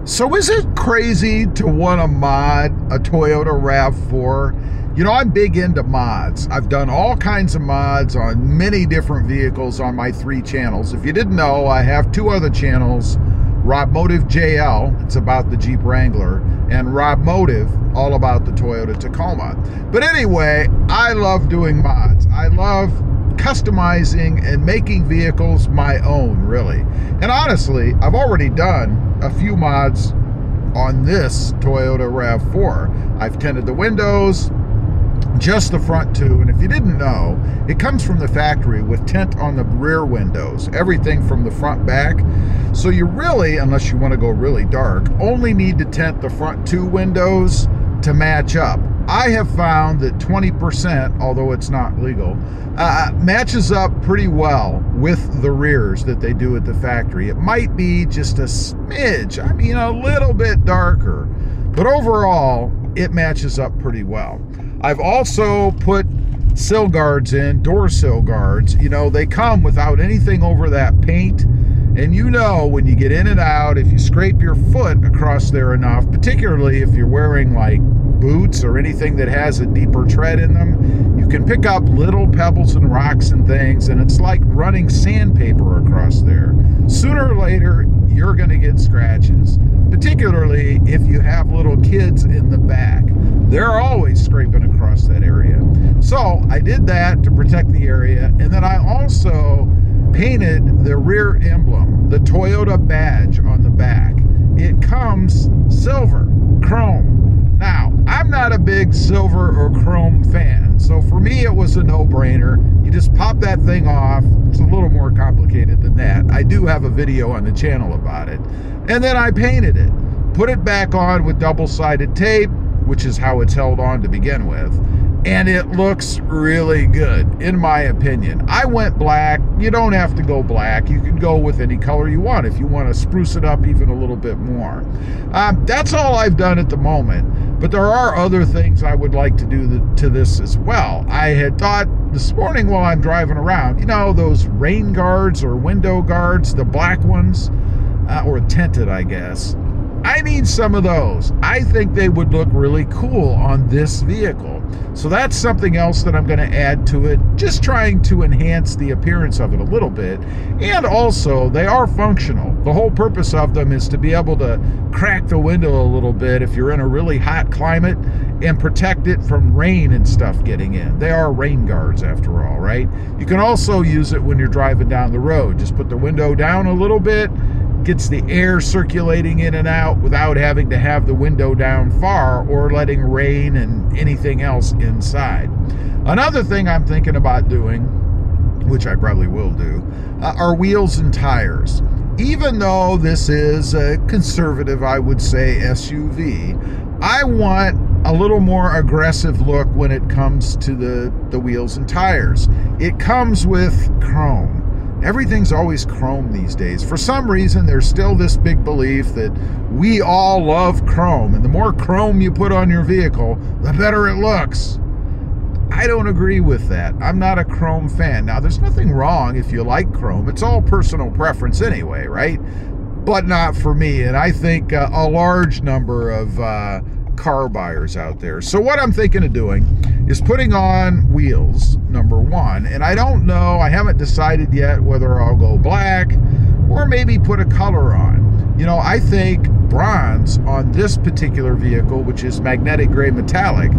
So is it crazy to want to mod a Toyota RAV4? You know, I'm big into mods. I've done all kinds of mods on many different vehicles on my 3 channels. If you didn't know, I have 2 other channels, ROBMOTIVE JL, it's about the Jeep Wrangler, and ROBMOTIVE, all about the Toyota Tacoma. But anyway, I love doing mods. I love customizing and making vehicles my own, really. And honestly, I've already done a few mods on this Toyota RAV4. I've tinted the windows, just the front 2, and if you didn't know, it comes from the factory with tint on the rear windows, everything from the front back. So you really, unless you want to go really dark, only need to tint the front 2 windows to match up. I have found that 20%, although it's not legal, matches up pretty well with the rears that they do at the factory. It might be just a smidge, I mean a little bit darker, but overall it matches up pretty well. I've also put sill guards in, door sill guards. You know, they come without anything over that paint. And you know, when you get in and out, if you scrape your foot across there enough, particularly if you're wearing like boots or anything that has a deeper tread in them, you can pick up little pebbles and rocks and things, and it's like running sandpaper across there. Sooner or later, you're going to get scratches, particularly if you have little kids in the back. They're always scraping across that area. So I did that to protect the area, and then I also painted the rear emblem, the Toyota badge on the back. It comes silver, chrome. Now, I'm not a big silver or chrome fan, so for me it was a no-brainer. You just pop that thing off. It's a little more complicated than that. I do have a video on the channel about it. And then I painted it, put it back on with double-sided tape, which is how it's held on to begin with. And it looks really good, in my opinion. I went black. You don't have to go black. You can go with any color you want if you want to spruce it up even a little bit more. That's all I've done at the moment, but there are other things I would like to do to this as well. I had thought this morning while I'm driving around, you know, those rain guards or window guards, the black ones, or tinted, I guess. I need some of those. I think they would look really cool on this vehicle. So that's something else that I'm going to add to it, just trying to enhance the appearance of it a little bit. And also, they are functional. The whole purpose of them is to be able to crack the window a little bit if you're in a really hot climate and protect it from rain and stuff getting in. They are rain guards after all, right? You can also use it when you're driving down the road. Just put the window down a little bit, gets the air circulating in and out without having to have the window down far or letting rain and anything else inside. Another thing I'm thinking about doing, which I probably will do, are wheels and tires. Even though this is a conservative, I would say, SUV, I want a little more aggressive look when it comes to the wheels and tires. It comes with chrome. Everything's always chrome these days. For some reason, there's still this big belief that we all love chrome, and the more chrome you put on your vehicle, the better it looks. I don't agree with that. I'm not a chrome fan. Now, there's nothing wrong if you like chrome. It's all personal preference anyway, right? But not for me, and I think a large number of car buyers out there. So what I'm thinking of doing is putting on wheels, number 1, and I don't know, I haven't decided yet whether I'll go black or maybe put a color on. You know, I think bronze on this particular vehicle, which is magnetic gray metallic,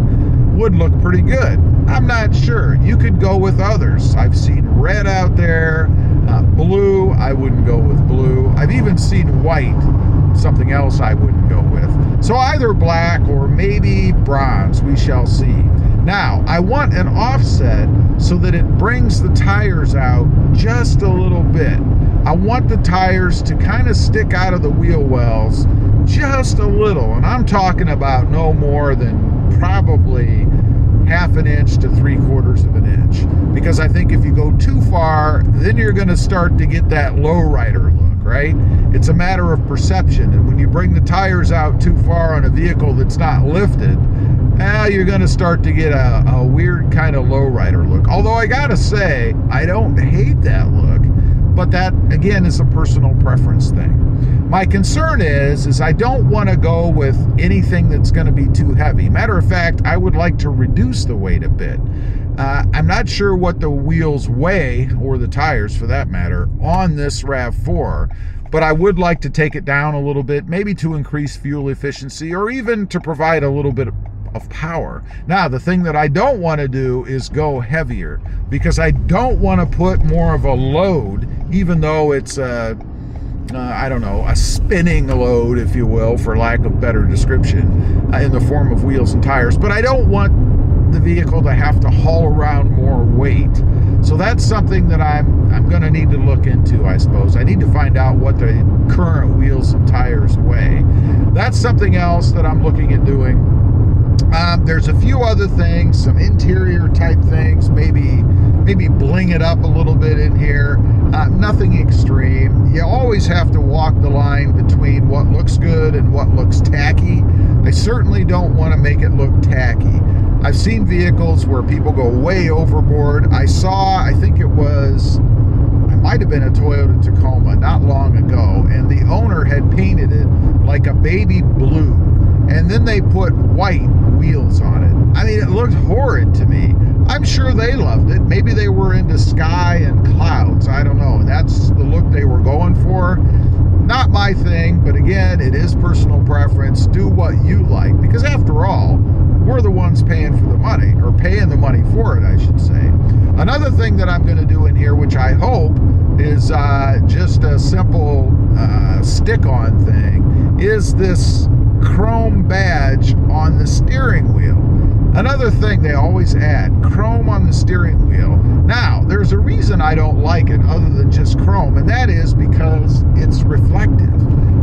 would look pretty good. I'm not sure. You could go with others. I've seen red out there, blue. I wouldn't go with blue. I've even seen white, something else I wouldn't go with. So either black or maybe bronze, we shall see. Now, I want an offset so that it brings the tires out just a little bit. I want the tires to kind of stick out of the wheel wells just a little, and I'm talking about no more than probably ½ an inch to ¾ of an inch, because I think if you go too far, then you're going to start to get that lowrider look, right? It's a matter of perception, and when you bring the tires out too far on a vehicle that's not lifted, you're going to start to get a weird kind of lowrider look. Although I gotta say, I don't hate that look, but that again is a personal preference thing. My concern is I don't want to go with anything that's going to be too heavy. Matter of fact, I would like to reduce the weight a bit. I'm not sure what the wheels weigh, or the tires for that matter, on this RAV4, but I would like to take it down a little bit, maybe to increase fuel efficiency or even to provide a little bit of power. Now, the thing that I don't want to do is go heavier, because I don't want to put more of a load, even though it's I don't know, a spinning load, if you will, for lack of better description, in the form of wheels and tires. But I don't want the vehicle to have to haul around more weight. So that's something that I'm going to need to look into, I suppose. I need to find out what the current wheels and tires weigh. That's something else that I'm looking at doing. There's a few other things, some interior type things, maybe bling it up a little bit in here. Nothing extreme. You always have to walk the line between what looks good and what looks tacky. I certainly don't want to make it look tacky. I've seen vehicles where people go way overboard. I think it might have been a Toyota Tacoma not long ago, and the owner had painted it like a baby blue, and then they put white wheels on it. I mean, it looked horrid to me. I'm sure they loved it. Maybe they were into sky and clouds. I don't know. That's the look they were going for. Not my thing, but again, it is personal preference. Do what you like, because after all, we're the ones paying for the money, or paying the money for it, I should say. Another thing that I'm going to do in here, which I hope is just a simple stick-on thing, is this chrome badge on the steering wheel. Another thing they always add, chrome on the steering wheel. Now, there's a reason I don't like it other than just chrome, and that is because it's reflective.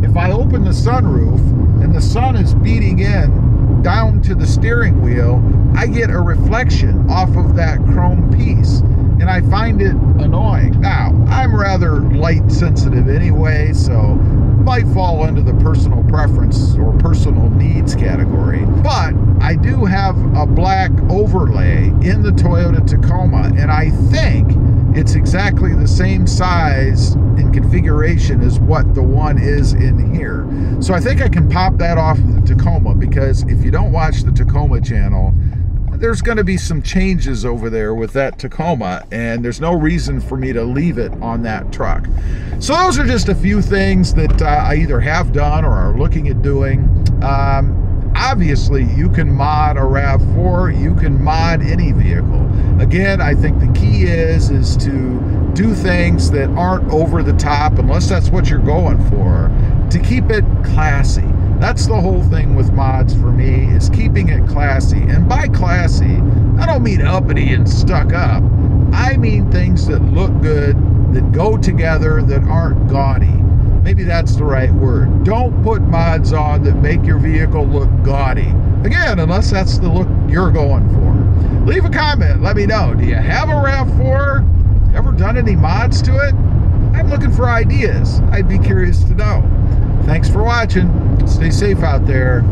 If I open the sunroof and the sun is beating in down to the steering wheel, I get a reflection off of that chrome piece, and I find it annoying. Now, I'm rather light sensitive anyway, so might fall into the personal preference or personal needs category, but I do have a black overlay in the Toyota Tacoma, and I think it's exactly the same size and configuration as what the one is in here. So I think I can pop that off of the Tacoma, because if you don't watch the Tacoma channel, there's going to be some changes over there with that Tacoma, and there's no reason for me to leave it on that truck. So those are just a few things that I either have done or are looking at doing. Obviously, you can mod a RAV4, you can mod any vehicle. Again, I think the key is to do things that aren't over the top, unless that's what you're going for, to keep it classy. That's the whole thing with mods for me, is keeping it classy. And by classy, I don't mean uppity and stuck up. I mean things that look good, that go together, that aren't gaudy. Maybe that's the right word. Don't put mods on that make your vehicle look gaudy. Again, unless that's the look you're going for. Leave a comment, let me know. Do you have a RAV4? Ever done any mods to it? I'm looking for ideas. I'd be curious to know. Thanks for watching. Stay safe out there.